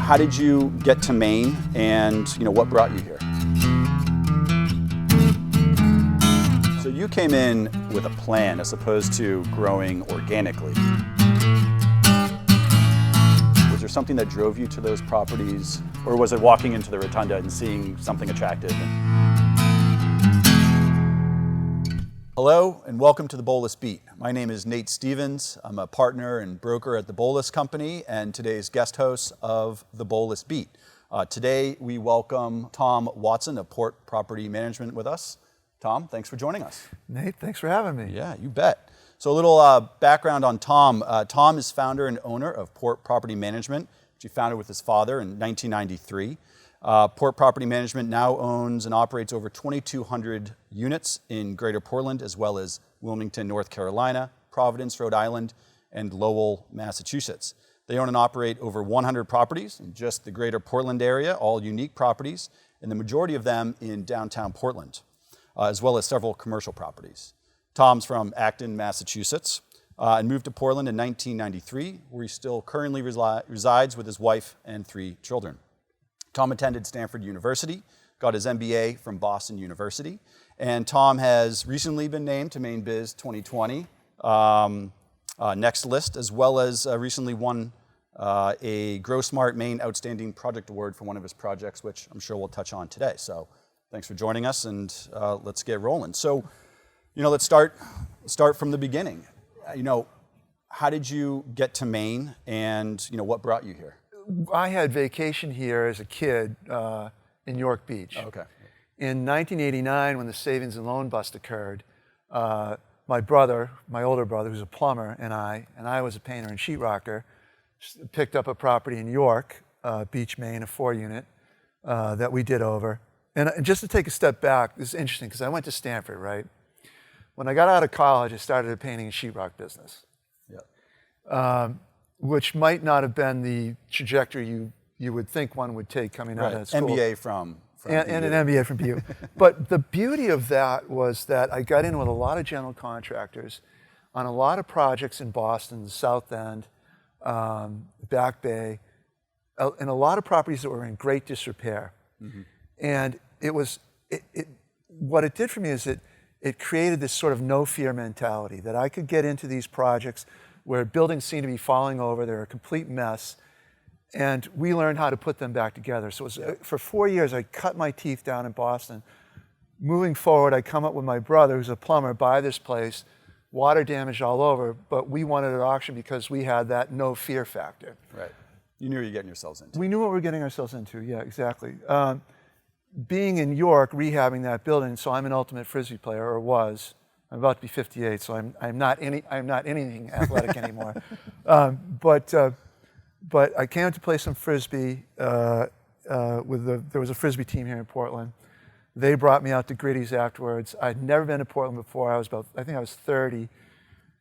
how did you get to Maine, and what brought you here? So you came in with a plan as opposed to growing organically. Was there something that drove you to those properties, or was it walking into the rotunda and seeing something attractive? Hello and welcome to the Boulos Beat. My name is Nate Stevens. I'm a partner and broker at the Boulos Company and today's guest host of the Boulos Beat. Today we welcome Tom Watson of Port Property Management with us. Tom, thanks for joining us. Nate, thanks for having me. Yeah, you bet. So a little background on Tom. Tom is founder and owner of Port Property Management, which he founded with his father in 1993. Port Property Management now owns and operates over 2,200 units in Greater Portland, as well as Wilmington, North Carolina, Providence, Rhode Island, and Lowell, Massachusetts. They own and operate over 100 properties in just the Greater Portland area, all unique properties, and the majority of them in downtown Portland, as well as several commercial properties. Tom's from Acton, Massachusetts, and moved to Portland in 1993, where he still currently resides with his wife and 3 children. Tom attended Stanford University, got his MBA from Boston University, and Tom has recently been named to Maine Biz 2020 Next List, as well as recently won a Grow Smart Maine Outstanding Project Award for one of his projects, which I'm sure we'll touch on today. So thanks for joining us, and let's get rolling. So, let's start from the beginning. How did you get to Maine, and what brought you here? I had vacation here as a kid in York Beach. Okay. In 1989, when the savings and loan bust occurred, my brother, my older brother, who's a plumber, and I was a painter and sheetrocker, picked up a property in York Beach, Maine, a 4-unit that we did over. And just to take a step back, this is interesting because I went to Stanford, right? When I got out of college, I started a painting and sheetrock business. Yeah. Which might not have been the trajectory you would think one would take coming out of school. MBA from and an MBA from BU. But the beauty of that was that I got in with a lot of general contractors on a lot of projects in Boston, the South End, Back Bay, and a lot of properties that were in great disrepair. Mm-hmm. And what it did for me is it created this sort of no fear mentality that I could get into these projects where buildings seemed to be falling over, they're a complete mess, and we learned how to put them back together. So it was, for 4 years, I cut my teeth down in Boston. Moving forward, I come up with my brother, who's a plumber, buy this place, water damage all over, but we wanted it at auction because we had that no fear factor. Right. You knew what you were getting yourselves into. We knew what we were getting ourselves into, yeah, exactly. Being in York, rehabbing that building, so I'm an ultimate Frisbee player, or was. I'm about to be 58, so I'm not anything athletic anymore. But I came to play some Frisbee there was a Frisbee team here in Portland. They brought me out to Gritty's afterwards. I'd never been to Portland before. I think I was 30,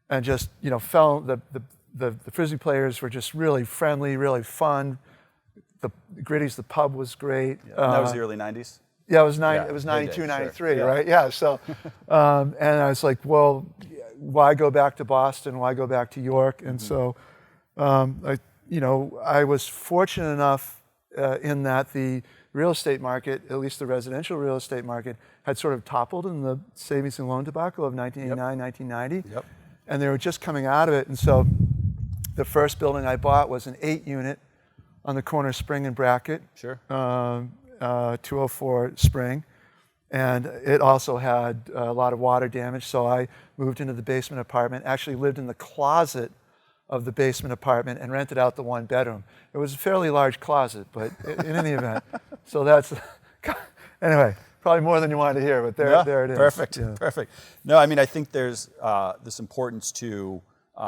and just fell. The Frisbee players were just really friendly, really fun. The Gritty's, the pub was great. Yeah. That was the early 90s? Yeah, it was 92, 93, sure. Right? Yeah, so, and I was like, well, why go back to Boston? Why go back to York? And so, I was fortunate enough in that the real estate market, at least the residential real estate market, had sort of toppled in the savings and loan debacle of 1989, 1990. Yep. And they were just coming out of it. And so the first building I bought was an 8-unit on the corner of Spring and Brackett. Sure. 204 Spring, and it also had a lot of water damage, so I moved into the basement apartment, actually lived in the closet of the basement apartment and rented out the 1 bedroom. It was a fairly large closet, but in any event, so that's, anyway, probably more than you wanted to hear, but there it is. Perfect, yeah. Perfect. No, I think there's this importance to,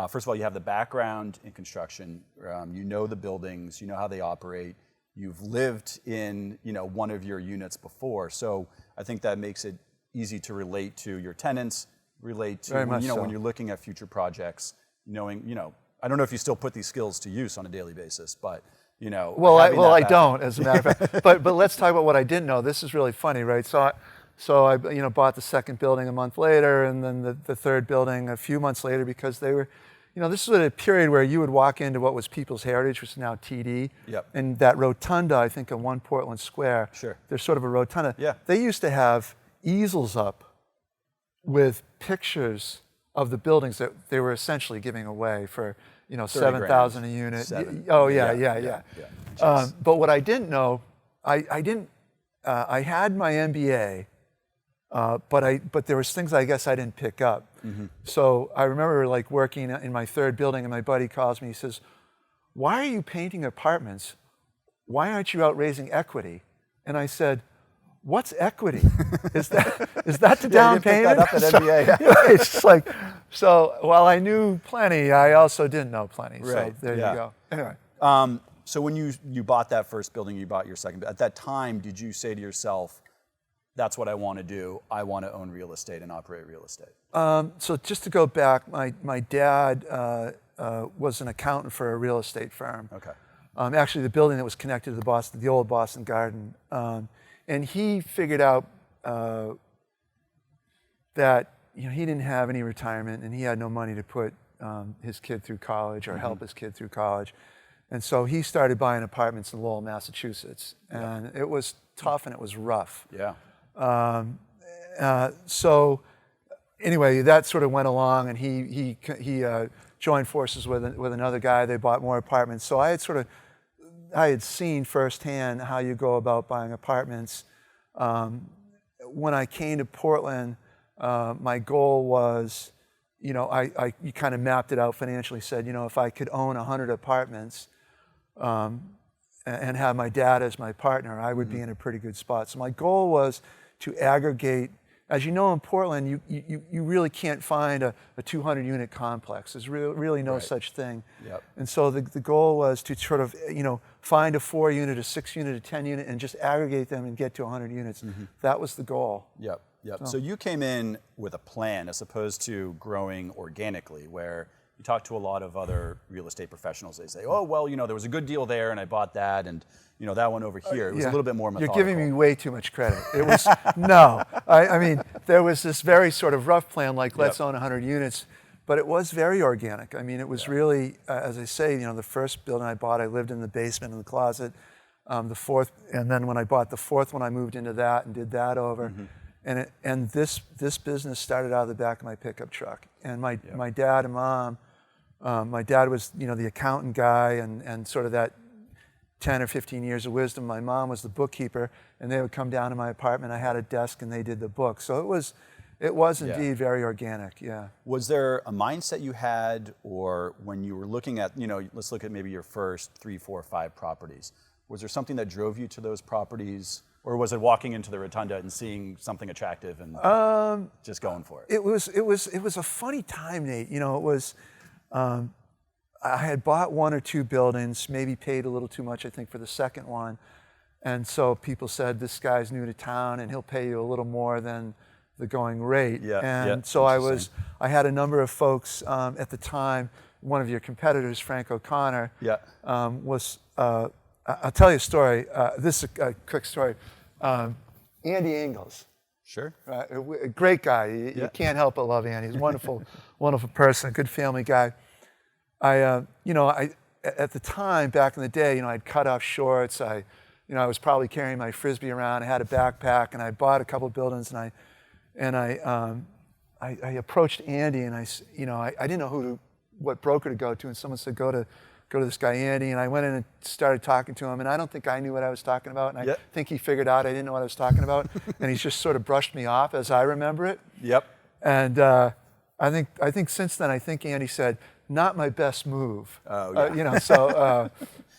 first of all, you have the background in construction, you know the buildings, you know how they operate. You've lived in, one of your units before, so I think that makes it easy to relate to your tenants, relate to when you're looking at future projects, knowing, I don't know if you still put these skills to use on a daily basis, but Well, I don't, as a matter of fact. But let's talk about what I didn't know. This is really funny, right? So I bought the second building a month later, and then the third building a few months later, because they were, this was a period where you would walk into what was People's Heritage, which is now TD. Yep. And that rotunda, I think, on 1 Portland Square. Sure. There's sort of a rotunda. Yeah. They used to have easels up with pictures of the buildings that they were essentially giving away for, $7,000 a unit. Oh, yeah. But what I didn't know, I had my MBA, but there was things I guess I didn't pick up. Mm-hmm. So I remember like working in my third building, and my buddy calls me. He says, "Why are you painting apartments? Why aren't you out raising equity?" And I said, "What's equity? Is that the down payment?" That up at MBA. It's just like, so while I knew plenty, I also didn't know plenty. Right. So there you go. Anyway. So when you bought that first building, you bought your second. At that time, did you say to yourself, "That's what I want to do. I want to own real estate and operate real estate"? So just to go back, my dad was an accountant for a real estate firm. Okay. Actually, the building that was connected to the old Boston Garden, and he figured out that he didn't have any retirement, and he had no money to put his kid through college or help his kid through college. And so he started buying apartments in Lowell, Massachusetts, and it was tough and it was rough. Yeah. So anyway, that sort of went along, and he joined forces with another guy. They bought more apartments. So I had seen firsthand how you go about buying apartments. When I came to Portland, my goal was, you kind of mapped it out financially. Said, if I could own 100 apartments. And have my dad as my partner, I would be in a pretty good spot. So my goal was to aggregate. As you know, in Portland, you really can't find a 200-unit complex. There's really no such thing. Yep. And so the goal was to sort of, find a 4-unit, a 6-unit, a 10-unit, and just aggregate them and get to 100 units. Mm-hmm. That was the goal. Yep. So you came in with a plan as opposed to growing organically, where you talk to a lot of other real estate professionals. They say, "Oh, well, there was a good deal there, and I bought that, and that one over here." It was a little bit more methodical. You're giving me way too much credit. It was no. I mean, there was this very sort of rough plan, like let's own 100 units, but it was very organic. I mean, it was really, as I say, the first building I bought, I lived in the basement in the closet. The fourth, and then when I bought the fourth one, I moved into that and did that over. Mm-hmm. And this business started out of the back of my pickup truck. And my dad and mom. My dad was, the accountant guy and sort of that 10 or 15 years of wisdom. My mom was the bookkeeper, and they would come down to my apartment. I had a desk, and they did the books. So it was indeed very organic, yeah. Was there a mindset you had, or when you were looking at, let's look at maybe your first 3, 4, 5 properties. Was there something that drove you to those properties? Or was it walking into the rotunda and seeing something attractive and just going for it? It was a funny time, Nate. It was... I had bought 1 or 2 buildings, maybe paid a little too much, I think, for the second one. And so people said, "This guy's new to town and he'll pay you a little more than the going rate." So I had a number of folks at the time. One of your competitors, Frank O'Connor, was, I'll tell you a story. This is a quick story. Andy Ingles. Sure. A great guy. You can't help but love Andy. He's a wonderful, wonderful person, a good family guy. I at the time, back in the day, I'd cut off shorts. I was probably carrying my Frisbee around. I had a backpack, and I bought a couple buildings, and I approached Andy, and I didn't know what broker to go to, and someone said, go to this guy Andy, and I went in and started talking to him, and I don't think I knew what I was talking about, and I think he figured out I didn't know what I was talking about, and he just sort of brushed me off as I remember it. Yep. And I think since then, I think Andy said, "Not my best move." Oh, yeah. So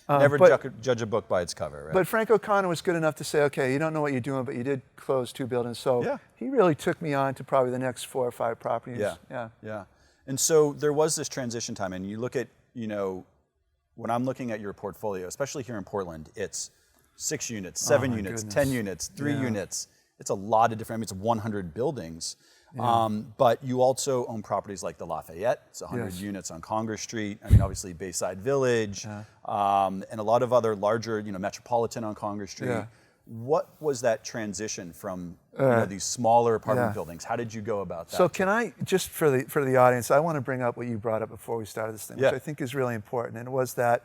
never judge a book by its cover, right? But Frank O'Connor was good enough to say, "Okay, you don't know what you're doing, but you did close 2 buildings." So he really took me on to probably the next 4 or 5 properties. Yeah. And so there was this transition time, and you look at, when I'm looking at your portfolio, especially here in Portland, it's 6 units, 7 units, 10 units, 3 units. It's a lot of different, it's 100 buildings. But you also own properties like the Lafayette. It's 100 units on Congress Street. Obviously Bayside Village, and a lot of other larger, Metropolitan on Congress Street. What was that transition from these smaller apartment buildings? How did you go about that? So can I, just for the audience, I want to bring up what you brought up before we started this thing, which I think is really important. And it was that,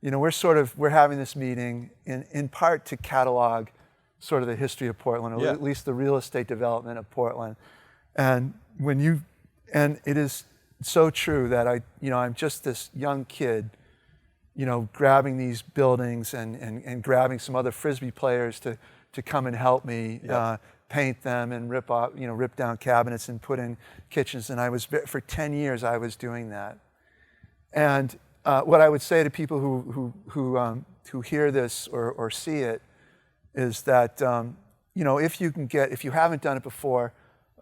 we're having this meeting in part to catalog sort of the history of Portland, or at least the real estate development of Portland. And it is so true that I'm just this young kid, grabbing these buildings and grabbing some other Frisbee players to come and help me paint them and rip down cabinets and put in kitchens. And for 10 years, I was doing that. And what I would say to people who hear this or see it is that, if you haven't done it before,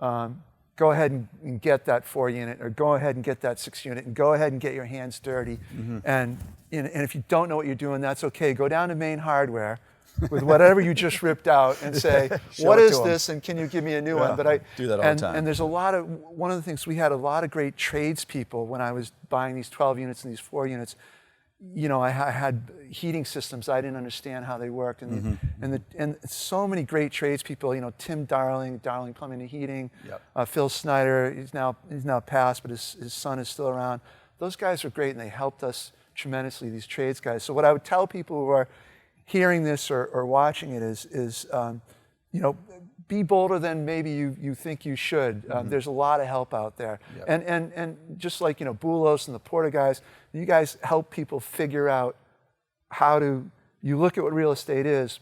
go ahead and get that 4-unit, or go ahead and get that 6-unit, and go ahead and get your hands dirty. And if you don't know what you're doing, that's okay. Go down to Maine Hardware with whatever you just ripped out and say, what is this, and can you give me a new one? But I do that all the time. And there's one of the things, we had a lot of great tradespeople when I was buying these 12 units and these 4 units. I had heating systems. I didn't understand how they worked, and so many great tradespeople. Tim Darling Plumbing and Heating. Phil Snyder. He's now passed, but his son is still around. Those guys are great, and they helped us tremendously. These trades guys. So what I would tell people who are hearing this or watching it is be bolder than maybe you think you should. There's a lot of help out there. And just like, Boulos and the Porter guys, you guys help people figure out you look at what real estate is,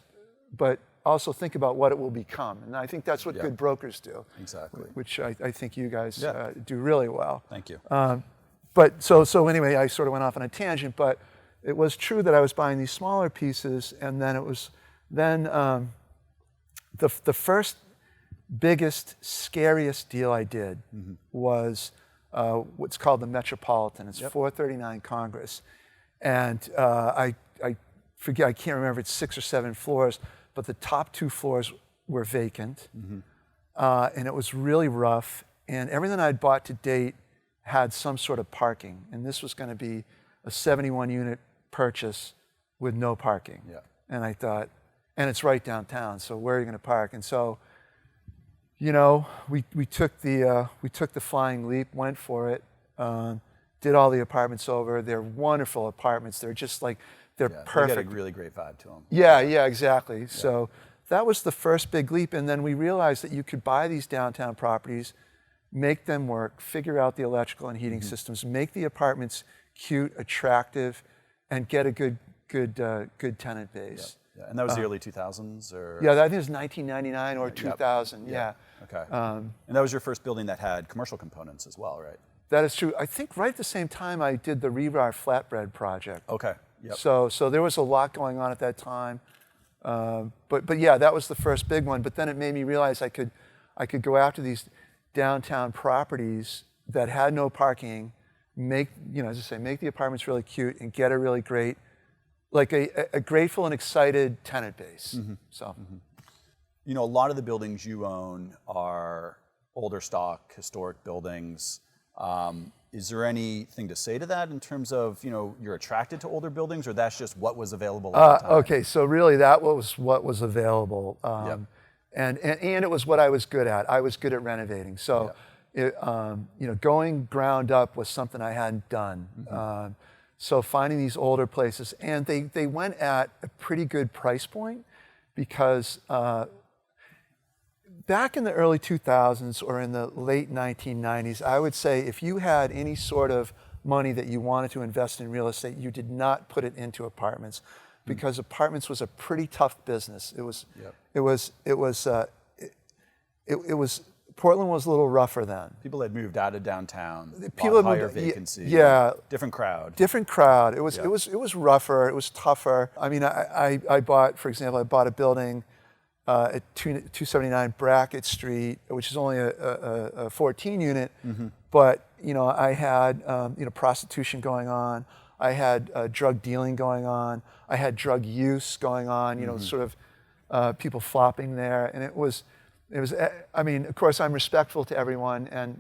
but also think about what it will become. And I think that's what good brokers do. Exactly. Which I think you guys do really well. Thank you. But so anyway, I sort of went off on a tangent, but it was true that I was buying these smaller pieces, and then the first biggest, scariest deal I did was what's called the Metropolitan. It's 439 Congress. And I forget, I can't remember if it's 6 or 7 floors, but the top 2 floors were vacant. And it was really rough. And everything I'd bought to date had some sort of parking. And this was going to be a 71-unit purchase with no parking. And I thought, and it's right downtown, so where are you going to park? And so, we took the flying leap, went for it, did all the apartments over. They're wonderful apartments. They're just like, they're perfect. They got a really great vibe to them. Yeah, exactly. So that was the first big leap. And then we realized that you could buy these downtown properties, make them work, figure out the electrical and heating systems, make the apartments cute, attractive, and get a good tenant base. And that was the early 2000s, or? Yeah, I think it was 1999 or 2000. Okay. And that was your first building that had commercial components as well, right? That is true. I think right at the same time I did the Rebar flatbread project. Okay. So there was a lot going on at that time. But yeah, that was the first big one. But then it made me realize I could go after these downtown properties that had no parking, make the apartments really cute, and get a really great, like a grateful and excited tenant base. A lot of the buildings you own are older stock, historic buildings. Is there anything to say to that in terms of, you're attracted to older buildings, or that's just what was available at the time? Okay, so really that was what was available. And it was what I was good at. I was good at renovating. So, going ground up was something I hadn't done. So finding these older places, and they went at a pretty good price point, because back in the early 2000s or in the late 1990s, I would say if you had any sort of money that you wanted to invest in real estate, you did not put it into apartments, because apartments was a pretty tough business. Portland was a little rougher then. People had moved out of downtown. People had higher moved, vacancy. Different crowd. It was rougher. It was tougher. I mean, I bought, for example, a building at 279 Brackett Street, which is only a 14 unit, but I had prostitution going on. I had drug dealing going on. I had drug use going on. Sort of people flopping there, and it was. I mean, of course, I'm respectful to everyone, and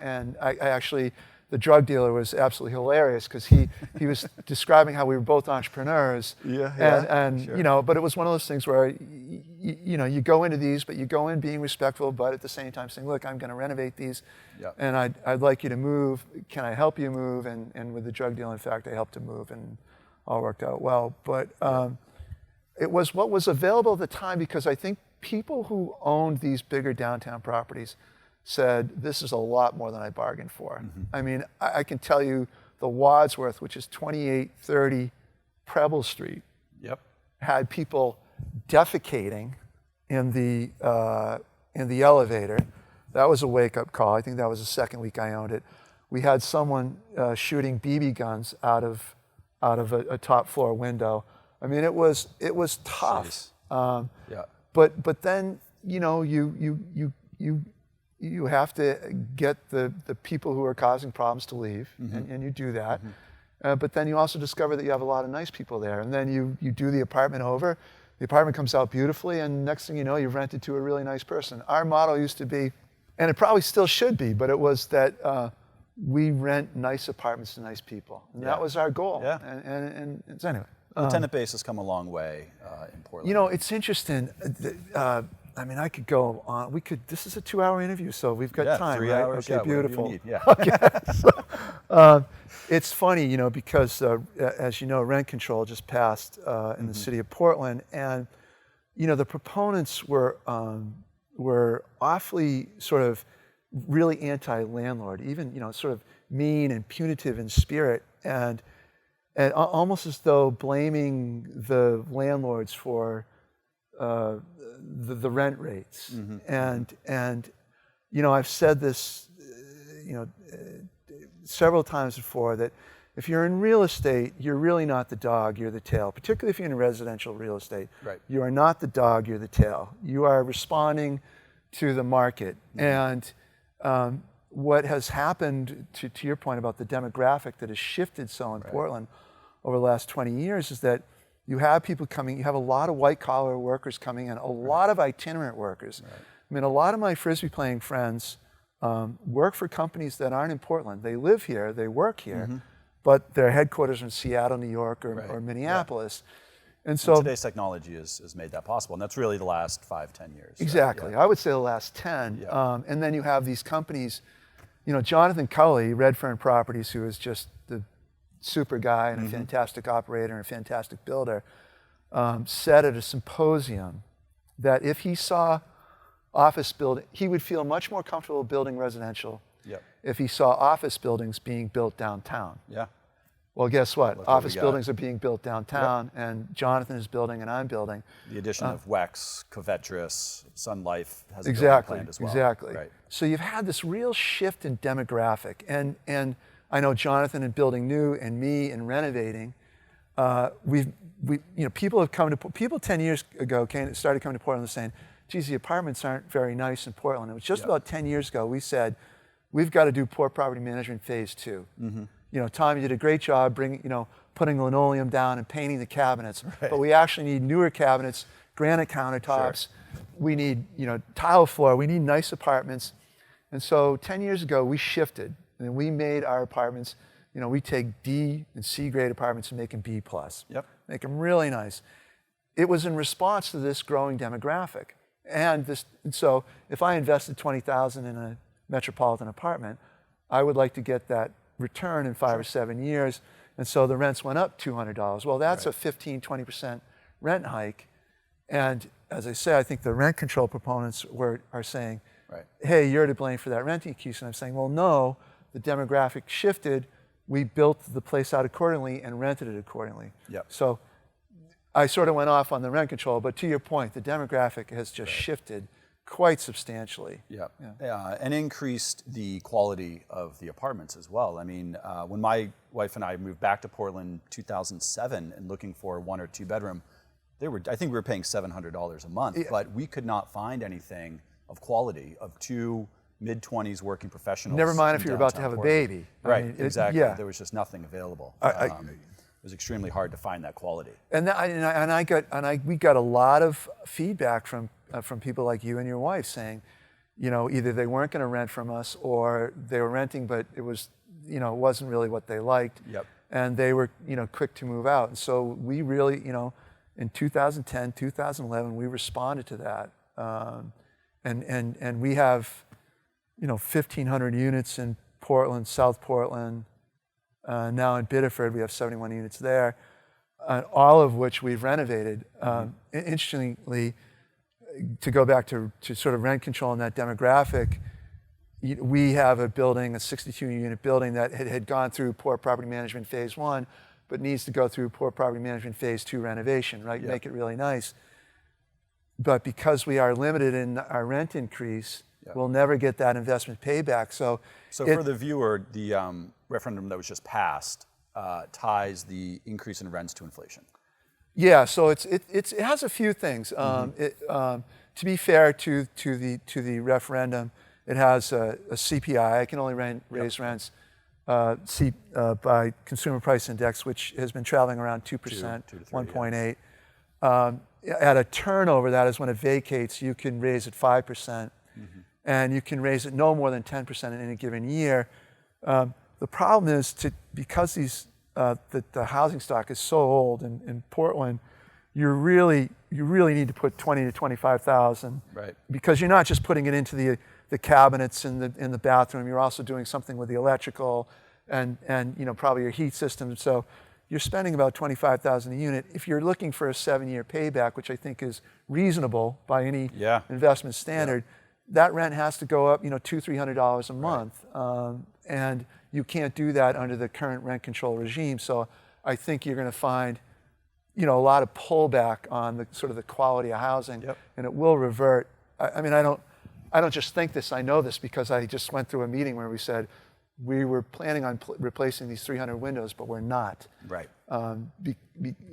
and I actually the drug dealer was absolutely hilarious because he was describing how we were both entrepreneurs. And sure. you know, but it was one of those things where you know, you go into these, but you go in being respectful, but at the same time saying, look, I'm going to renovate these, and I'd like you to move. Can I help you move? And with the drug deal, in fact, I helped him move, and all worked out well. But it was what was available at the time, because I think people who owned these bigger downtown properties said, this is a lot more than I bargained for. I mean, I can tell you the Wadsworth, which is 2830 Preble Street, had people defecating in the elevator. That was a wake-up call. I think that was the second week I owned it. We had someone shooting BB guns out of a top floor window. I mean, it was tough. But then, you know, you have to get the people who are causing problems to leave, and you do that. But then you also discover that you have a lot of nice people there, and then you do the apartment over. The apartment comes out beautifully, and next thing you know, you've rented to a really nice person. Our motto used to be, and it probably still should be, but it was that we rent nice apartments to nice people, and that was our goal. And so anyway. The tenant base has come a long way in Portland. You know, it's interesting. I mean, I could go on. This is a 2-hour interview, so we've got time, 3 right? hours. Okay, beautiful. Okay. So, it's funny, you know, because as you know, rent control just passed in the city of Portland, and you know, the proponents were awfully sort of really anti-landlord, even, you know, sort of mean and punitive in spirit, and almost as though blaming the landlords for the rent rates. And you know, I've said this, you know, several times before, that if you're in real estate, you're really not the dog, you're the tail. Particularly if you're in residential real estate, you are not the dog, you're the tail. You are responding to the market. And what has happened, to your point about the demographic that has shifted so in Portland over the last 20 years, is that you have people coming, you have a lot of white collar workers coming in, a lot of itinerant workers. I mean, a lot of my Frisbee playing friends work for companies that aren't in Portland. They live here, they work here, but their headquarters are in Seattle, New York, or Minneapolis. And so today's technology has made that possible, and that's really the last 5-10 years. Exactly. I would say the last 10. And then you have these companies, you know, Jonathan Cully, Redfern Properties, who is just the super guy and a fantastic operator and a fantastic builder, said at a symposium that if he saw office building, he would feel much more comfortable building residential if he saw office buildings being built downtown. Well, guess what? Office buildings are being built downtown, and Jonathan is building, and I'm building. The addition of Wex, Covetrus, Sun Life has a building planned as well. Exactly. So you've had this real shift in demographic, and I know Jonathan in building new, and me in renovating. You know, people 10 years ago started coming to Portland and saying, geez, the apartments aren't very nice in Portland. It was just about 10 years ago we said, we've got to do Port Property Management Phase 2. You know, Tom, you did a great job putting linoleum down and painting the cabinets, but we actually need newer cabinets, granite countertops. We need, you know, tile floor. We need nice apartments. And so 10 years ago, we shifted, and we made our apartments, you know, we take D and C grade apartments and make them B+. Make them really nice. It was in response to this growing demographic. And so if I invested $20,000 in a metropolitan apartment, I would like to get that return in 5 or 7 years. And so the rents went up $200. Well, that's a 15-20% rent hike. And as I say, I think the rent control proponents are saying, hey, you're to blame for that rent increase. And I'm saying, well, no, the demographic shifted. We built the place out accordingly and rented it accordingly. So I sort of went off on the rent control, but to your point, the demographic has just shifted quite substantially. And increased the quality of the apartments as well. I mean, when my wife and I moved back to Portland 2007 and looking for a 1 or 2 bedroom, I think we were paying $700 a month, but we could not find anything of quality of 2 mid-20s working professionals. Never mind if you're about to have a baby. I mean, exactly. There was just nothing available. It was extremely hard to find that quality. And we got a lot of feedback from people like you and your wife saying, you know, either they weren't going to rent from us, or they were renting, but it was wasn't really what they liked. Yep. And they were, quick to move out. And so we really, in 2010, 2011, we responded to that. And we have, 1,500 units in Portland, South Portland. Now in Biddeford, we have 71 units there, all of which we've renovated. Interestingly, to go back to sort of rent control and that demographic, we have a building, a 62-unit building that had gone through Port Property Management Phase 1, but needs to go through Port Property Management Phase 2 renovation, right? Make it really nice. But because we are limited in our rent increase, we'll never get that investment payback. So for the viewer, the referendum that was just passed ties the increase in rents to inflation. Yeah, so it has a few things. To be fair to the referendum, it has a CPI. I can only raise rents by Consumer Price Index, which has been traveling around 2%, 1.8. At a turnover, that is when it vacates, you can raise it 5%, and you can raise it no more than 10% in any given year. The problem is because the housing stock is so old in Portland, you really need to put 20 to 25,000, right? Because you're not just putting it into the cabinets in the bathroom. You're also doing something with the electrical and probably your heat system. So you're spending about 25,000 a unit. If you're looking for a 7-year payback, which I think is reasonable by any investment standard, that rent has to go up, $200-300 a month, and you can't do that under the current rent control regime. So I think you're going to find, a lot of pullback on the sort of the quality of housing, and it will revert. I mean, I don't just think this. I know this because I just went through a meeting where we said we were planning on replacing these 300 windows, but we're not. Right.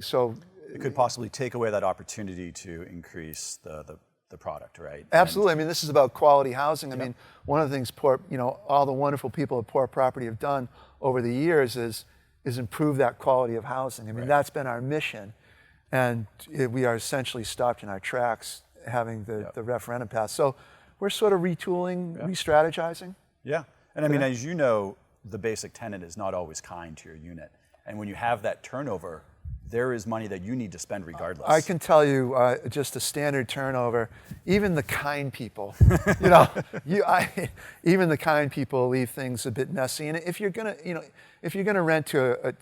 So it could possibly take away that opportunity to increase the product, right? Absolutely. I mean, this is about quality housing. I mean, one of the things all the wonderful people at Port Property have done over the years is improve that quality of housing. I mean, that's been our mission, and we are essentially stopped in our tracks having the referendum pass. So we're sort of retooling, re-strategizing. Yeah, and I mean, as you know, the basic tenant is not always kind to your unit, and when you have that turnover, there is money that you need to spend regardless. I can tell you, just a standard turnover, even the kind people, even the kind people leave things a bit messy. And if you're gonna rent to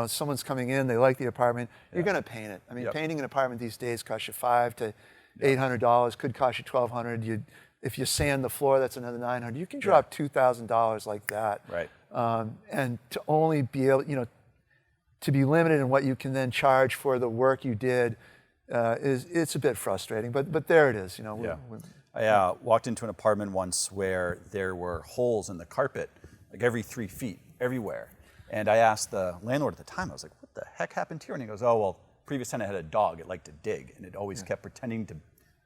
someone's coming in, they like the apartment, you're gonna paint it. I mean, painting an apartment these days costs you $500 to $800, could cost you $1,200. If you sand the floor, that's another $900. You can drop $2,000 like that. Right. And to only be able, to be limited in what you can then charge for the work you did it's a bit frustrating, but there it is. I walked into an apartment once where there were holes in the carpet, like every 3 feet, everywhere. And I asked the landlord at the time, I was like, what the heck happened here? And he goes, oh, well, previous tenant had a dog, it liked to dig, and it always kept pretending to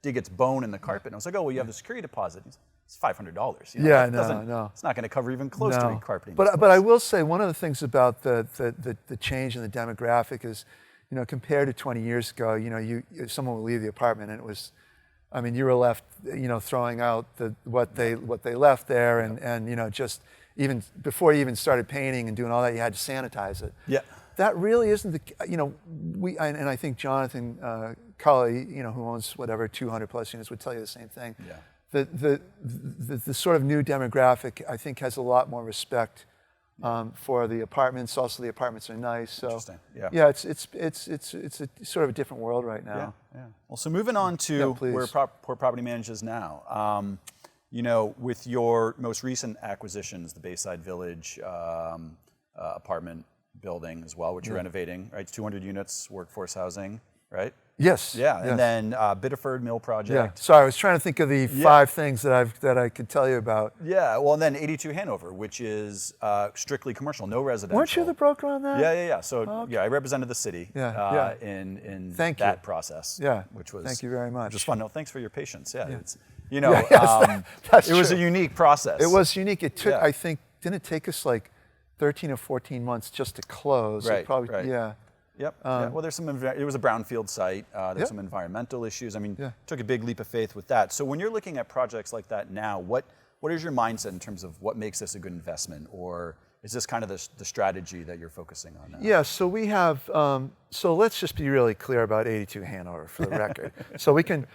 dig its bone in the carpet. And I was like, oh, well, you have the security deposit. It's $500. No. It's not going to cover even close to recarpeting. But I will say one of the things about the change in the demographic is, compared to 20 years ago, someone would leave the apartment and it was, I mean, you were left, throwing out what they left there, and just even before you even started painting and doing all that, you had to sanitize it. Yeah. That really isn't and I think Jonathan Cully, who owns whatever 200 plus units, would tell you the same thing. Yeah. The sort of new demographic, I think, has a lot more respect for the apartments. Also, the apartments are nice. So, interesting. Yeah, it's a sort of a different world right now. Yeah. Well, so moving on to where Port Property manages now. With your most recent acquisitions, the Bayside Village apartment building as well, which you're renovating, right? It's 200 units, workforce housing, right? Yes. Yeah, yes. And then Biddeford Mill project. Yeah. Sorry, I was trying to think of the 5 things that I could tell you about. Yeah. Well, and then 82 Hanover, which is strictly commercial, no residential. Weren't you the broker on that? Yeah. So I represented the city in that process. Yeah. Which was thank you very much. Just fun. No, thanks for your patience. Yeah. It's that's it was true. a unique process. It was unique. It took I think didn't it take us like 13 or 14 months just to close? Right. It probably, right. Yeah. Yep. Well, there's it was a brownfield site. There's some environmental issues. I mean, took a big leap of faith with that. So when you're looking at projects like that now, what is your mindset in terms of what makes this a good investment, or is this kind of the strategy that you're focusing on now? Yeah, so we have, so let's just be really clear about 82 Hanover for the record. So we can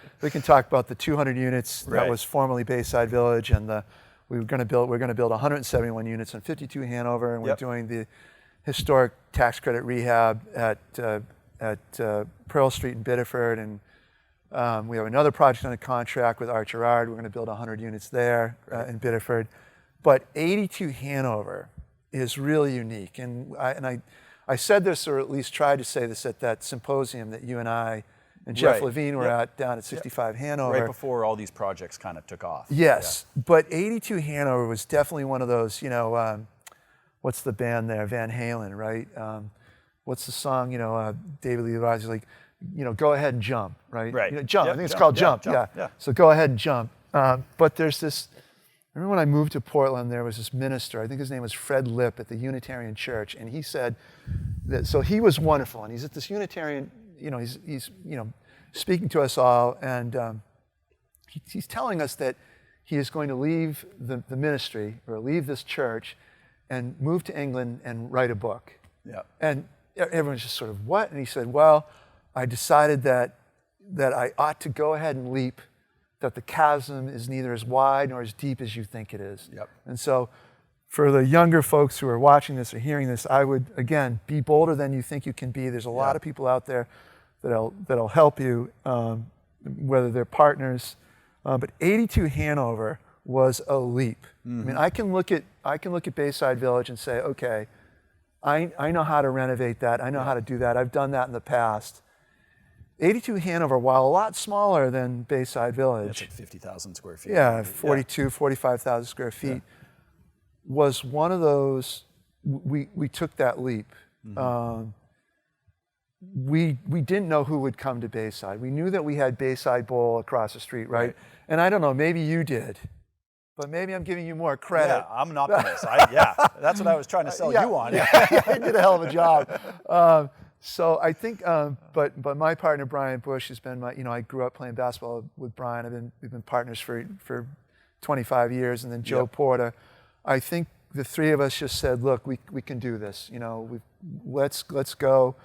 talk about the 200 units that was formerly Bayside Village, and we're going to build 171 units on 52 Hanover, and we're doing the historic tax credit rehab at Pearl Street in Biddeford, and we have another project on a contract with Art Gerard. We're going to build 100 units there in Biddeford. But 82 Hanover is really unique. And I said this, or at least tried to say this at that symposium that you and I and Jeff Levine were at down at 65 Hanover. Right before all these projects kind of took off. Yes, but 82 Hanover was definitely one of those, what's the band there? Van Halen, right? What's the song, David Lee Roth is like, go ahead and jump, right? Right. Jump, I think it's called Jump, yeah. So go ahead and jump. But there's this, I remember when I moved to Portland, there was this minister, I think his name was Fred Lipp at the Unitarian Church, and he said that, so he was wonderful, and he's at this Unitarian, he's speaking to us all, and he's telling us that he is going to leave the ministry, or leave this church, and move to England and write a book. Yeah. And everyone's just sort of, what? And he said, well, I decided that I ought to go ahead and leap, that the chasm is neither as wide nor as deep as you think it is. Yep. And so for the younger folks who are watching this or hearing this, I would, again, be bolder than you think you can be. There's a lot of people out there that'll help you, whether they're partners. But 82 Hanover was a leap. I mean, I can look at Bayside Village and say, okay, I know how to renovate that. I know how to do that. I've done that in the past. 82 Hanover, while a lot smaller than Bayside Village. It's like 50,000 square feet. Yeah, 45,000 square feet. Was one of those, we took that leap. We didn't know who would come to Bayside. We knew that we had Bayside Bowl across the street, right? And I don't know, maybe you did. But maybe I'm giving you more credit. Yeah, I'm an optimist. That's what I was trying to sell you on. I did a hell of a job. So I think, but my partner Brian Bush has been I grew up playing basketball with Brian. We've been partners for 25 years, and then Joe Porter. I think the three of us just said, look, we can do this. Let's go.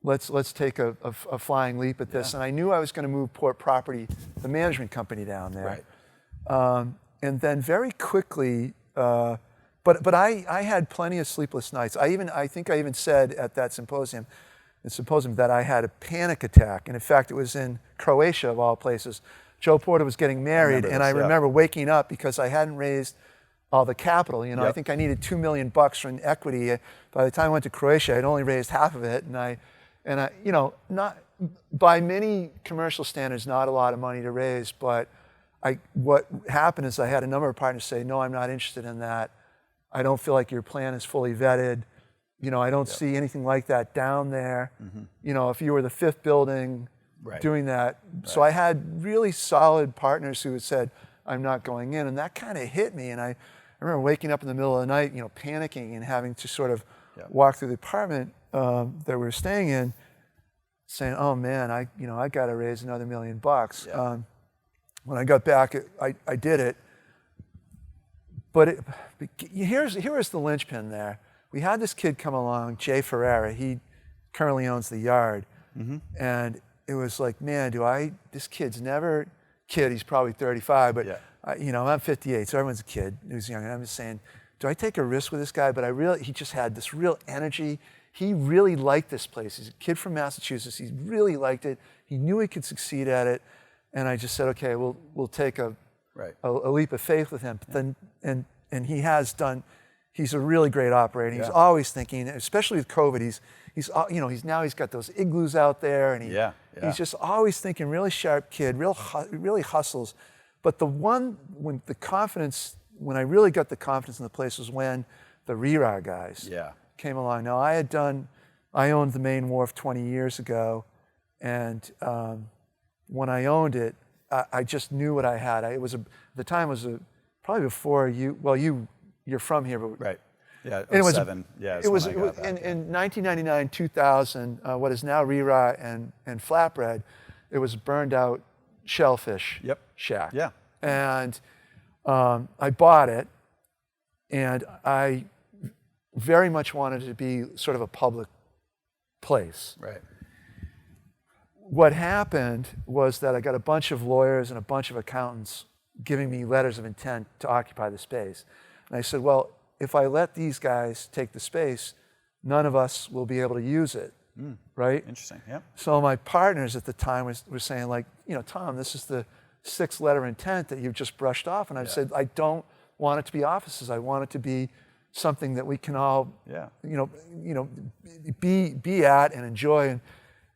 Let's take a flying leap at this. And I knew I was going to move Port Property, the management company, down there. Right. And then very quickly. But I had plenty of sleepless nights. I think I even said at that symposium that I had a panic attack. And in fact, it was in Croatia, of all places. Joe Porter was getting married, and I remember waking up because I hadn't raised all the capital. I think I needed $2 million from equity. By the time I went to Croatia, I'd only raised half of it, and I, not by many commercial standards, not a lot of money to raise. But what happened is I had a number of partners say, no, I'm not interested in that. I don't feel like your plan is fully vetted. I don't see anything like that down there. If you were the fifth building doing that. So I had really solid partners who had said, I'm not going in. And that kind of hit me. And I remember waking up in the middle of the night, panicking and having to sort of walk through the apartment that we were staying in, saying, oh man, I got to raise another $1 million. When I got back, I did it. But here was the linchpin there. We had this kid come along, Jay Ferreira. He currently owns the Yard. And it was like, man, this kid's never, he's probably 35, but I'm 58, so everyone's a kid who's young. And I'm just saying, do I take a risk with this guy? But he just had this real energy. He really liked this place. He's a kid from Massachusetts. He really liked it. He knew he could succeed at it. And I just said, okay, we'll take a leap of faith with him. But then, and he has done. He's a really great operator. He's always thinking, especially with COVID. He's got those igloos out there, and he's just always thinking. Really sharp kid, really hustles. But when I really got the confidence in the place was when the RERA guys came along. Now I owned the Maine Wharf 20 years ago, and when I owned it, I just knew what I had. The time was probably before you. Well, you're from here, but right. Yeah, it was 07. It was in 1999, 2000. What is now RERA and Flatbread, it was a burned out shellfish shack. Yeah. And I bought it, And I very much wanted it to be sort of a public place. Right. What happened was that I got a bunch of lawyers and a bunch of accountants giving me letters of intent to occupy the space. And I said, well, if I let these guys take the space, none of us will be able to use it, right? Interesting, yeah. So my partners at the time were saying, like, Tom, this is the 6th letter of intent that you've just brushed off. And I said, I don't want it to be offices. I want it to be something that we can all, be at and enjoy.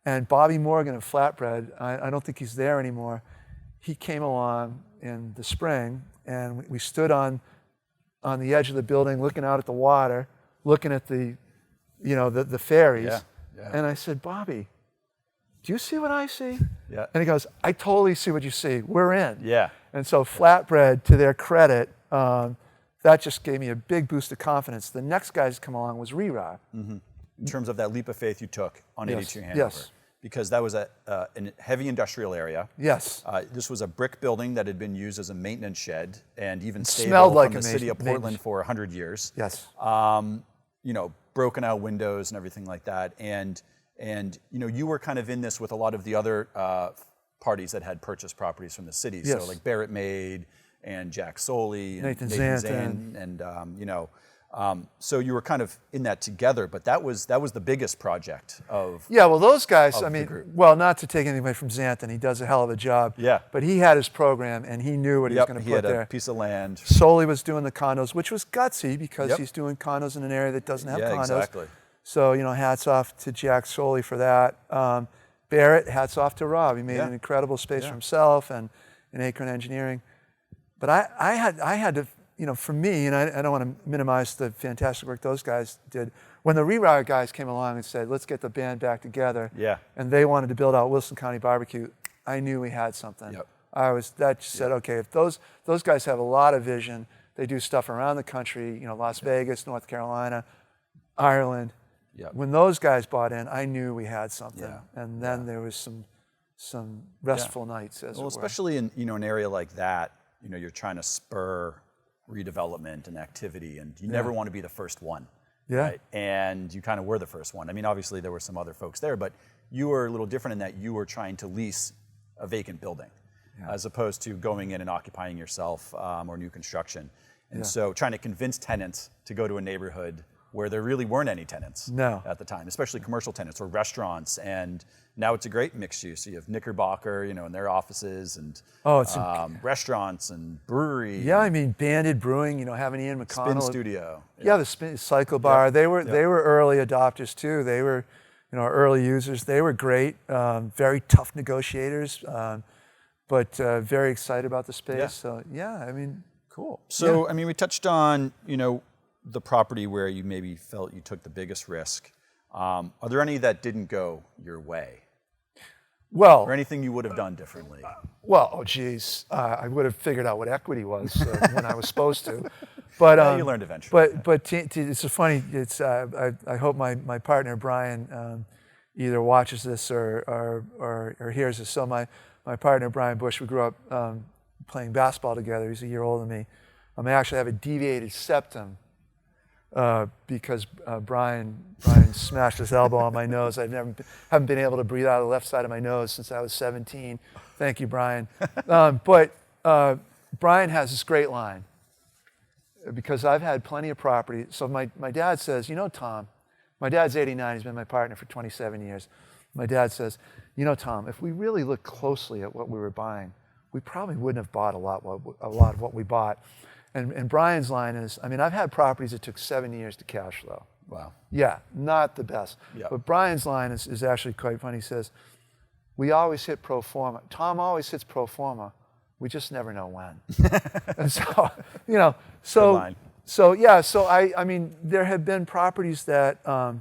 And Bobby Morgan of Flatbread, I don't think he's there anymore. He came along in the spring, and we stood on the edge of the building, looking out at the water, looking at the ferries. Yeah. Yeah. And I said, Bobby, do you see what I see? Yeah. And he goes, I totally see what you see. We're in. Yeah. And so Flatbread, to their credit, that just gave me a big boost of confidence. The next guys to come along was Rerod. Mm-hmm. In terms of that leap of faith you took on 82 Hanover. Yes. Because that was a heavy industrial area. Yes. This was a brick building that had been used as a maintenance shed and even stable smelled like from the city of Portland for 100 years. Yes. Broken out windows and everything like that. And you were kind of in this with a lot of the other parties that had purchased properties from the city. Yes. So like Barrett Made and Jack Soley and Nathan Zan and so you were kind of in that together, but that was the biggest project of. Yeah, well, those guys, group. well, not to take anything away from Xanthan, he does a hell of a job. Yeah. But he had his program, and he knew what he was going to put there. He had a piece of land. Soley was doing the condos, which was gutsy because Yep. he's doing condos in an area that doesn't have condos. Exactly. So, hats off to Jack Soley for that. Barrett, hats off to Rob. He made an incredible space for himself and Acorn Engineering. But I had to, for me, and I don't want to minimize the fantastic work those guys did, when the Rewire guys came along and said, let's get the band back together, and they wanted to build out Wilson County Barbecue, I knew we had something. Yep. That said, okay, if those guys have a lot of vision, they do stuff around the country, Las Vegas, North Carolina, Ireland. Yep. When those guys bought in, I knew we had something. Yeah. And then there was some restful nights, as it were. Especially in an area like that, you're trying to spur redevelopment and activity, and you never want to be the first one. Yeah. Right? And you kind of were the first one. I mean, obviously there were some other folks there, but you were a little different in that you were trying to lease a vacant building as opposed to going in and occupying yourself or new construction. And so trying to convince tenants to go to a neighborhood where there really weren't any tenants at the time, especially commercial tenants or restaurants. And now it's a great mixed use. You have Knickerbocker, in their offices, and restaurants and brewery. Yeah, I mean, Banded Brewing, having Ian McConnell. Spin Studio. Yeah, the Spin Cycle Bar. They were early adopters too. They were, early users. They were great, very tough negotiators, but very excited about the space. Yeah. So Cool. So, we touched on, the property where you maybe felt you took the biggest risk. Are there any that didn't go your way? Well, or anything you would have done differently? I would have figured out what equity was when I was supposed to. But you learned eventually. But it's a funny. It's I hope my partner Brian either watches this or hears this. So my partner Brian Bush, we grew up playing basketball together. He's a year older than me. I actually have a deviated septum. Because Brian smashed his elbow on my nose. I haven't been able to breathe out of the left side of my nose since I was 17. Thank you, Brian. But Brian has this great line, because I've had plenty of property. So my dad says, Tom, my dad's 89. He's been my partner for 27 years. My dad says, Tom, if we really look closely at what we were buying, we probably wouldn't have bought a lot of what we bought. And Brian's line is, I've had properties that took 7 years to cash flow. Wow. Yeah, not the best. Yep. But Brian's line is actually quite funny. He says, we always hit pro forma. Tom always hits pro forma. We just never know when. And so, there have been properties that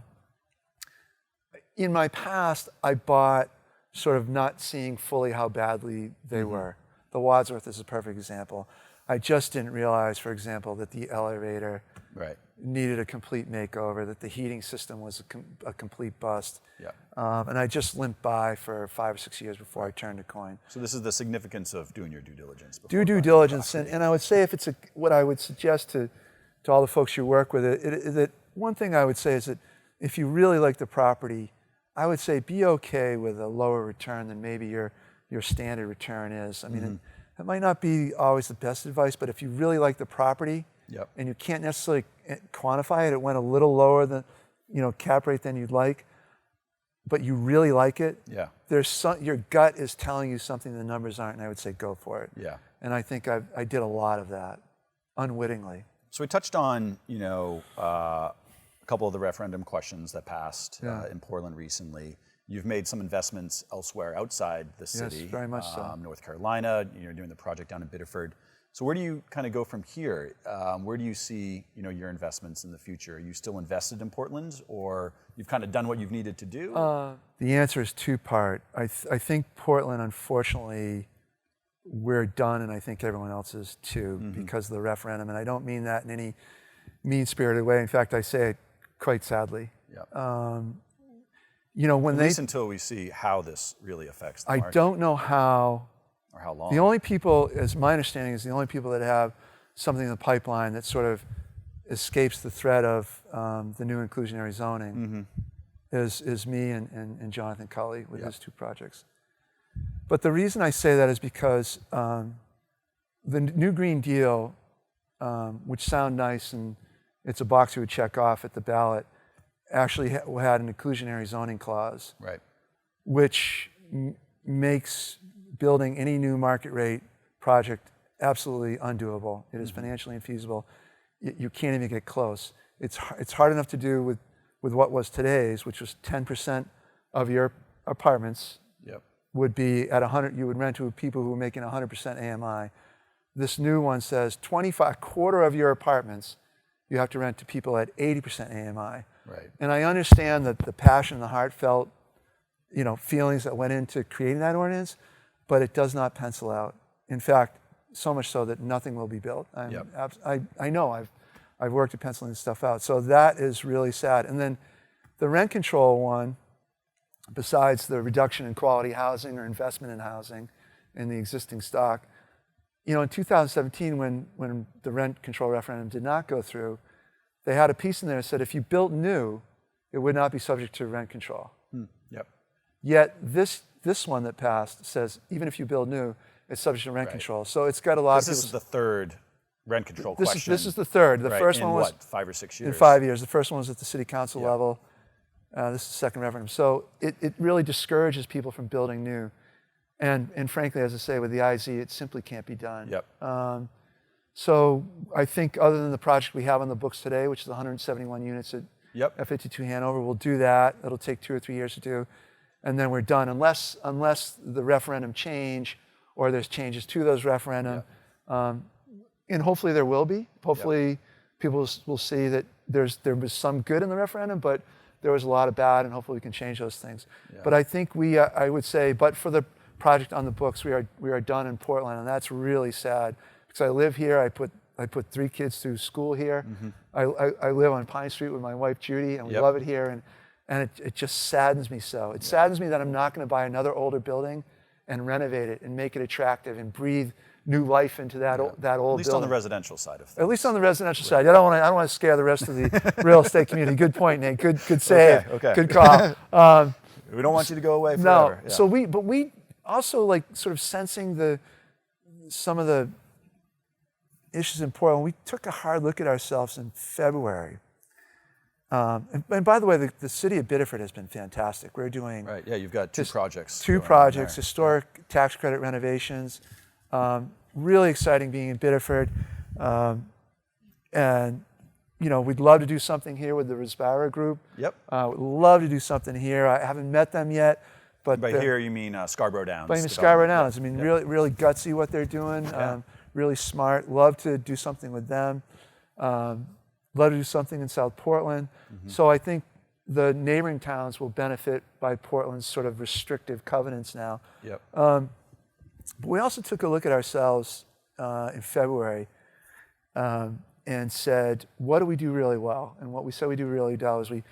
in my past I bought sort of not seeing fully how badly they were. The Wadsworth is a perfect example. I just didn't realize, for example, that the elevator needed a complete makeover, that the heating system was a complete bust. Yeah. And I just limped by for 5 or 6 years before I turned a coin. So this is the significance of doing your due diligence. Do due diligence, and I would say if it's what I would suggest to to all the folks you work with, that one thing I would say is that if you really like the property, I would say be okay with a lower return than maybe your standard return is. I mean, it might not be always the best advice, but if you really like the property, and you can't necessarily quantify it, it went a little lower than, cap rate than you'd like, but you really like it, your gut is telling you something the numbers aren't, and I would say go for it. And I think I did a lot of that unwittingly. So we touched on, a couple of the referendum questions that passed in Portland recently. You've made some investments elsewhere outside the city. Yes, very much so. North Carolina, you're doing the project down in Biddeford. So where do you kind of go from here? Where do you see, your investments in the future? Are you still invested in Portland, or you've kind of done what you've needed to do? The answer is two-part. I think Portland, unfortunately, we're done, and I think everyone else is too, because of the referendum. And I don't mean that in any mean-spirited way. In fact, I say it quite sadly. When At least until we see how this really affects the market. I don't know how. Or how long. The only people, as my understanding is, the only people that have something in the pipeline that sort of escapes the threat of the new inclusionary zoning is me and Jonathan Cully with his two projects. But the reason I say that is because the new Green Deal, which sound nice and it's a box you would check off at the ballot, actually had an inclusionary zoning clause, which makes building any new market rate project absolutely undoable. It is financially infeasible. You can't even get close. It's hard enough to do with what was today's, which was 10% of your apartments would be at 100. You would rent to people who were making 100% AMI. This new one says a quarter of your apartments you have to rent to people at 80% AMI. And I understand that the passion, the heartfelt, feelings that went into creating that ordinance, but it does not pencil out. In fact, so much so that nothing will be built. I know, I've worked at penciling this stuff out. So that is really sad. And then the rent control one, besides the reduction in quality housing or investment in housing in the existing stock, in 2017 when the rent control referendum did not go through, they had a piece in there that said if you built new, it would not be subject to rent control. Yet this one that passed says even if you build new, it's subject to rent control. So it's got a lot of people. This is the third rent control question. This is the third. The first one was what, 5 or 6 years? In 5 years. The first one was at the city council level. This is the second referendum. So it really discourages people from building new. And frankly, as I say, with the IZ, it simply can't be done. So I think other than the project we have on the books today, which is 171 units at F52 Hanover, we'll do that. It'll take 2 or 3 years to do. And then we're done, unless the referendum change or there's changes to those referendum. And hopefully there will be. Hopefully people will see that there was some good in the referendum, but there was a lot of bad, and hopefully we can change those things. But I think I would say, but for the project on the books, we are done in Portland, and that's really sad because I live here. I put 3 kids through school here. I live on Pine Street with my wife Judy, and we love it here. And it just saddens me so. It saddens me that I'm not going to buy another older building and renovate it and make it attractive and breathe new life into that old building. At least on the residential side of things. At least on the residential side. I don't want to scare the rest of the real estate community. Good point, Nate. Good save. Good call. We don't want you to go away forever. No. So we also like sort of sensing some of the issues in Portland. We took a hard look at ourselves in February. And by the way, the city of Biddeford has been fantastic. We're doing you've got 2 projects. 2 projects, historic tax credit renovations. Really exciting being in Biddeford. And we'd love to do something here with the Respira group. We'd love to do something here. I haven't met them yet, but by here you mean Scarborough Downs. By Scarborough Downs. I mean, really gutsy what they're doing. Really smart. Love to do something with them. Love to do something in South Portland. So I think the neighboring towns will benefit by Portland's sort of restrictive covenants now. But we also took a look at ourselves in February and said, what do we do really well? And what we said we do really well is we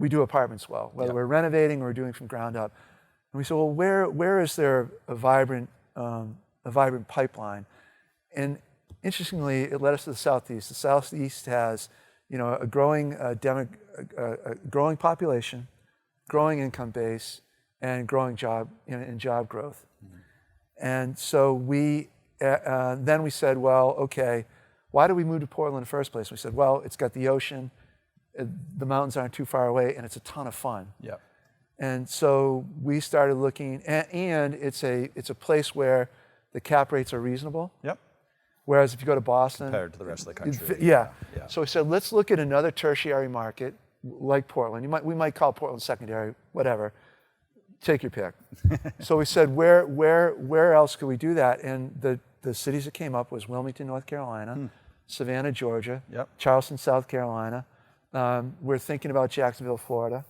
do apartments well, whether we're renovating or we're doing from ground up. And we said, well, where is there a vibrant pipeline? And interestingly, it led us to the Southeast. The Southeast has, a growing growing population, growing income base, and growing job growth. And so then we said, well, okay, why did we move to Portland in the first place? We said, well, it's got the ocean, the mountains aren't too far away, and it's a ton of fun. Yep. And so we started looking, and it's a place where the cap rates are reasonable. Yep. Whereas if you go to Boston, Compared to the rest of the country. Yeah. Yeah. So we said, let's look at another tertiary market like Portland. We might call Portland secondary, whatever. Take your pick. So we said, where else could we do that? And the cities that came up was Wilmington, North Carolina, Savannah, Georgia, Yep. Charleston, South Carolina. We're thinking about Jacksonville, Florida.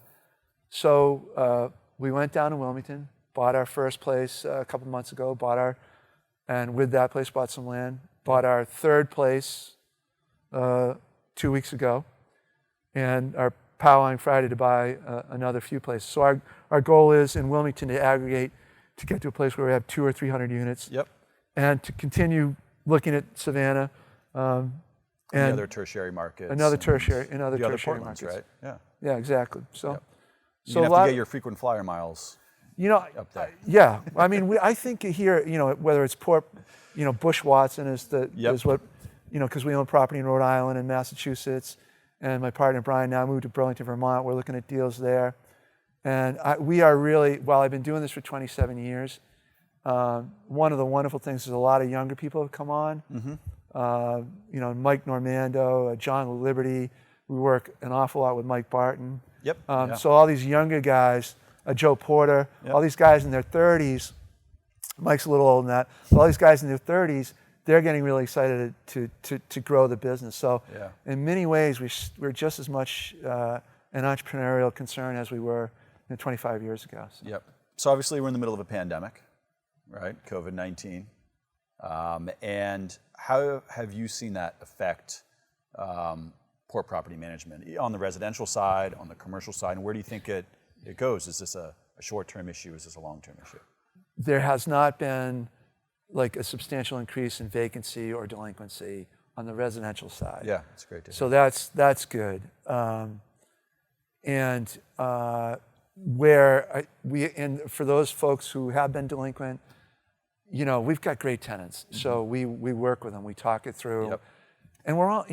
So we went down to Wilmington, bought our first place a couple months ago, and with that place bought some land, bought our third place 2 weeks ago, and are powering Friday to buy another few places. So our goal is in Wilmington to aggregate to get to a place where we have 200 or 300 units. Yep. And to continue looking at Savannah. And the other tertiary markets. Another tertiary Portlands, markets. right? Yeah. Yeah, exactly. So, Yep. so You have to get your frequent flyer miles up there. Yeah. I mean, I think here, whether it's Bush Watson is what, because we own property in Rhode Island and Massachusetts, and my partner Brian now moved to Burlington, Vermont. We're looking at deals there, and we are really. While I've been doing this for 27 years, one of the wonderful things is a lot of younger people have come on. Mm-hmm. Mike Normando, John Liberty. We work an awful lot with Mike Barton. Yep. So all these younger guys, Joe Porter, all these guys in their 30s. Mike's a little older than that. But all these guys in their 30s, they're getting really excited to grow the business. So in many ways, we're just as much an entrepreneurial concern as we were 25 years ago. So. Yep. So obviously we're in the middle of a pandemic, right? COVID-19. And how have you seen that affect port property management on the residential side, on the commercial side, and where do you think it goes? Is this a short-term issue? Is this a long-term issue? There has not been like a substantial increase in vacancy or delinquency on the residential side. Yeah, it's great to hear. So that's good. And for those folks who have been delinquent, we've got great tenants. Mm-hmm. So we work with them, we talk it through, and we're all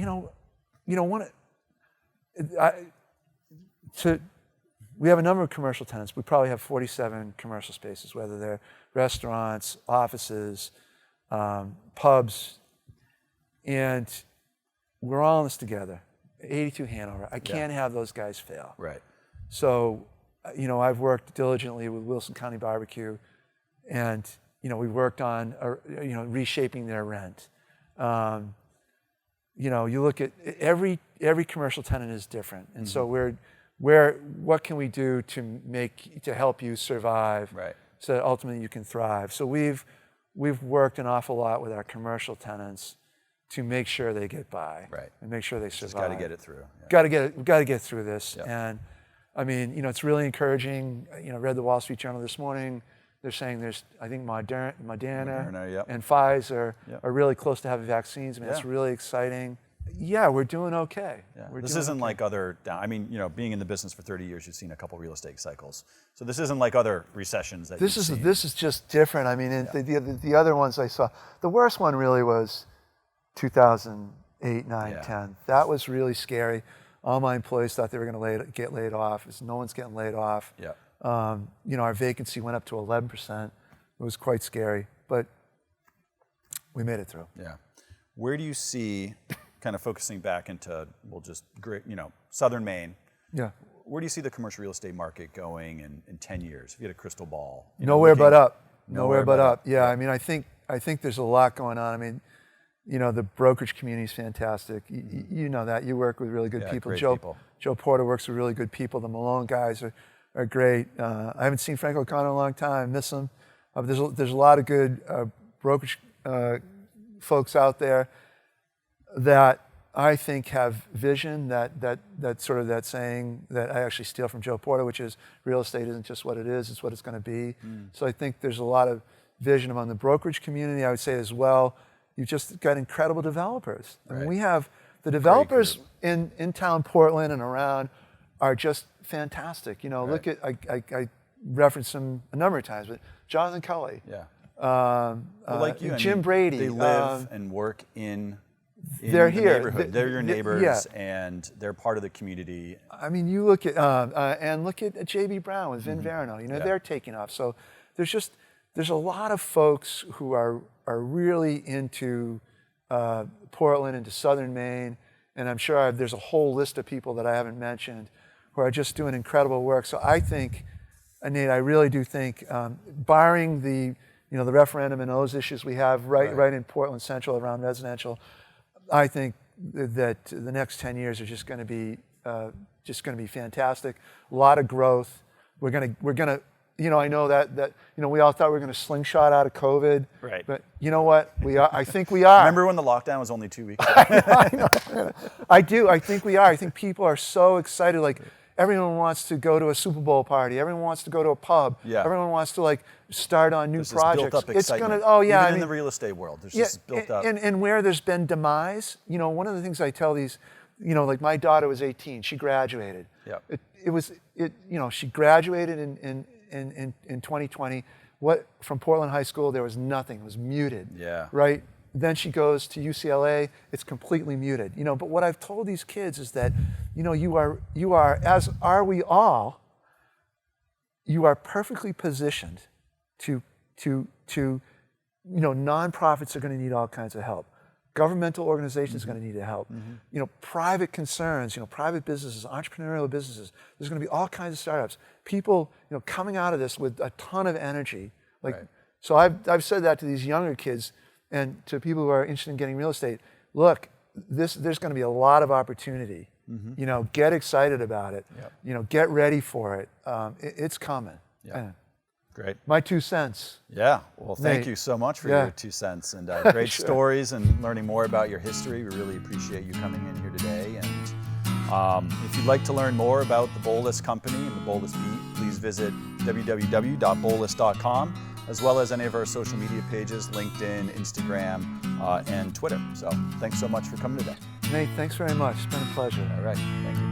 we have a number of commercial tenants. We probably have 47 commercial spaces, whether they're restaurants, offices, pubs, and we're all in this together. 82 Hanover. I can't have those guys fail. Right. So, I've worked diligently with Wilson County Barbecue, and we worked on reshaping their rent. You look at every commercial tenant is different, and so what can we do to help you survive, right, so that ultimately you can thrive? So we've worked an awful lot with our commercial tenants to make sure they get by, right, and make sure they survive. Just got to get it through. Got to get through this, and I mean, it's really encouraging. Read the Wall Street Journal this morning. They're saying I think Moderna and Pfizer are really close to having vaccines. I mean, it's really exciting. Yeah, we're doing okay. Yeah. This isn't like other, being in the business for 30 years, you've seen a couple real estate cycles. So this isn't like other recessions that you've seen. This is just different. I mean, the other ones I saw, the worst one really was 2008, 9, 10. That was really scary. All my employees thought they were going to get laid off. No one's getting laid off. Yeah. Our vacancy went up to 11%. It was quite scary, but we made it through. Yeah. Where do you see, kind of focusing back into, southern Maine? Yeah. Where do you see the commercial real estate market going in 10 years? If you had a crystal ball. Nowhere but up. Nowhere but up. Yeah. I mean, I think there's a lot going on. I mean, the brokerage community is fantastic. You know that. You work with really good people. Joe Porter works with really good people. The Malone guys are great. I haven't seen Frank O'Connor in a long time. Miss him. There's a lot of good brokerage folks out there that I think have vision. That sort of that saying that I actually steal from Joe Porter, which is real estate isn't just what it is; it's what it's going to be. So I think there's a lot of vision among the brokerage community. I would say as well you've just got incredible developers. I mean, Right. we have the developers group. in town Portland and around are just fantastic. You know, look at, I referenced him a number of times, but Jonathan Cully. Yeah. Well, like you, I Jim mean, Brady. They live and work in they're the here. neighborhood. They're your They- neighbors, yeah. and they're part of the community. I mean, you look at and look at J.B. Brown with Vin Verno. You know, Yeah. they're taking off. So there's a lot of folks who are really into Portland, into Southern Maine, and I'm sure there's a whole list of people that I haven't mentioned who are just doing incredible work. So I think, Nate, I really do think, barring the the referendum and those issues we have right in Portland Central around residential, I think that the next 10 years are just going to be fantastic. A lot of growth. We're gonna I know that we all thought we were going to slingshot out of COVID. Right. But you know what? We are. I think we are. Remember when the lockdown was only 2 weeks? I know. I do. I think we are. I think people are so excited. Like everyone wants to go to a Super Bowl party. Everyone wants to go to a pub. Yeah. Everyone wants to start on new There's projects. This built-up It's excitement. gonna. Oh yeah. Even in the real estate world, there's this built up. And where there's been demise, one of the things I tell these, like my daughter was 18. She graduated. Yeah. She graduated in 2020. From Portland High School, there was nothing. It was muted. Yeah. Right. Then she goes to UCLA. It's completely muted. But what I've told these kids is that, you are, as are we all. You are perfectly positioned to nonprofits are going to need all kinds of help. Governmental organizations are going to need help. Private concerns, private businesses, entrepreneurial businesses. There's going to be all kinds of startups. People, coming out of this with a ton of energy. So I've said that to these younger kids and to people who are interested in getting real estate. Look, there's going to be a lot of opportunity. Get excited about it. Yep. Get ready for it. It's coming. Yeah. Great. My 2 cents. Yeah. Well, thank Nate. you so much for Yeah. your 2 cents and great Sure. stories and learning more about your history. We really appreciate you coming in here today. And if you'd like to learn more about the Boulos Company and the Boulos Beat, please visit www.boulos.com, as well as any of our social media pages, LinkedIn, Instagram, and Twitter. So thanks so much for coming today. Nate, thanks very much. It's been a pleasure. All right. Thank you.